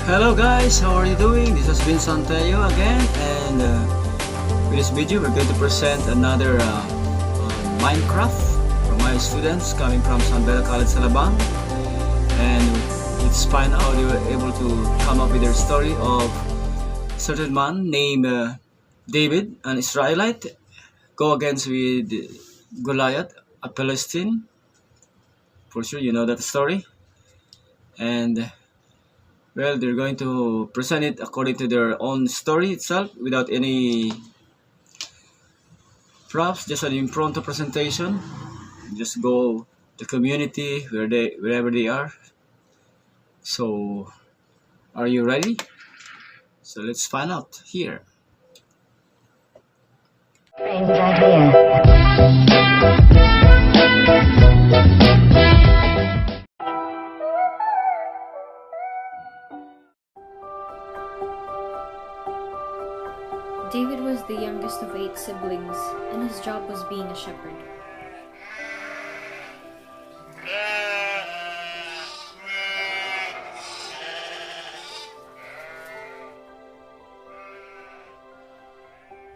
Hello guys, how are you doing? This has been Santana again, and with this video we're going to present another Minecraft from my students coming from Santana College, Alabang. And let's find out they were able to come up with their story of a certain man named David, an Israelite, go against with Goliath, a Philistine. For sure you know that story. And well, they're going to present it according to their own story itself without any props, just an impromptu presentation. Just go to the community wherever they are. So, are you ready? So let's find out here. Strange idea. David was the youngest of 8 siblings, and his job was being a shepherd.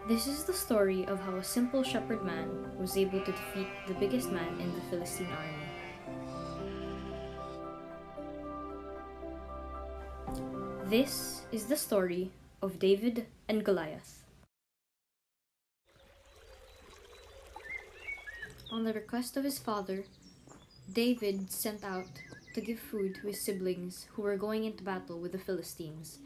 This is the story of how a simple shepherd man was able to defeat the biggest man in the Philistine army. This is the story of David and Goliath. On the request of his father, David sent out to give food to his siblings who were going into battle with the Philistines.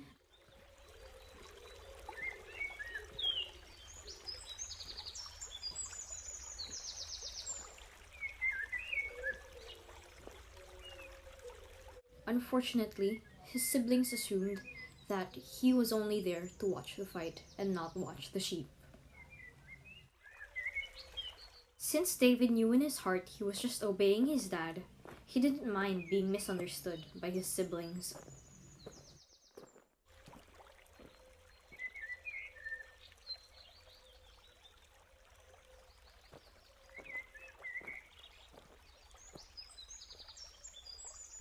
Unfortunately, his siblings assumed that he was only there to watch the fight and not watch the sheep. Since David knew in his heart he was just obeying his dad, he didn't mind being misunderstood by his siblings.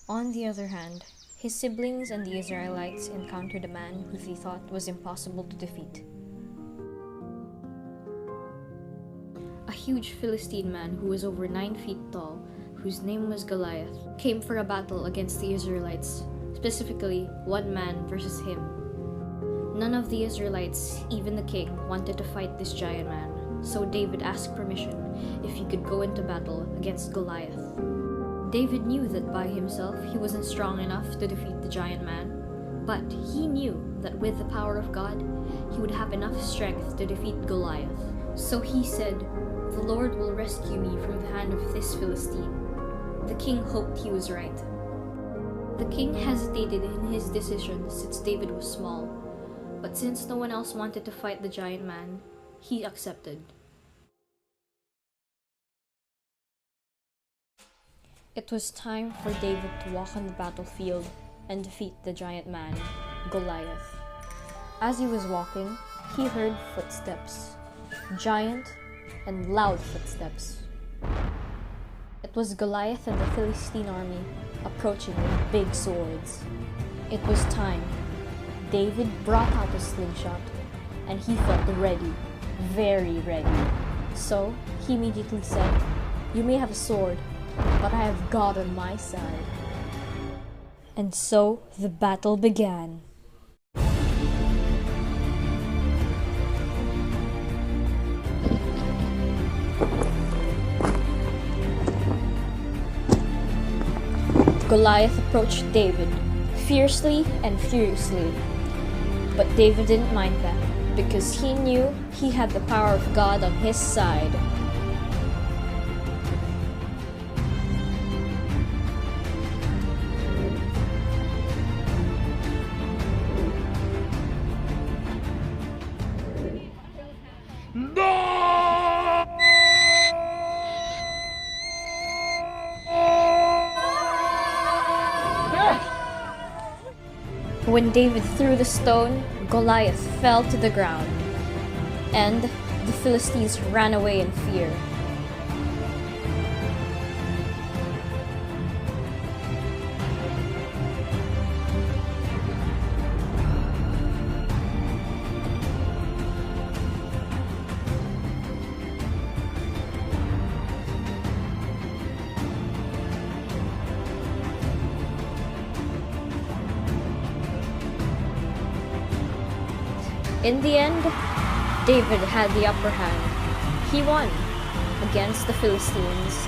On the other hand, his siblings and the Israelites encountered a man who they thought was impossible to defeat. A huge Philistine man who was over 9 feet tall, whose name was Goliath, came for a battle against the Israelites, specifically one man versus him. None of the Israelites, even the king, wanted to fight this giant man, so David asked permission if he could go into battle against Goliath. David knew that by himself he wasn't strong enough to defeat the giant man, but he knew that with the power of God, he would have enough strength to defeat Goliath. So he said, "The Lord will rescue me from the hand of this Philistine." The king hoped he was right. The king hesitated in his decision since David was small, but since no one else wanted to fight the giant man, he accepted. It was time for David to walk on the battlefield and defeat the giant man, Goliath. As he was walking, he heard footsteps, giant and loud footsteps. It was Goliath and the Philistine army approaching with big swords. It was time. David brought out a slingshot, and he felt ready, very ready. So he immediately said, "You may have a sword, but I have God on my side." And so the battle began. Goliath approached David, fiercely and furiously. But David didn't mind that, because he knew he had the power of God on his side. When David threw the stone, Goliath fell to the ground, and the Philistines ran away in fear. In the end, David had the upper hand. He won against the Philistines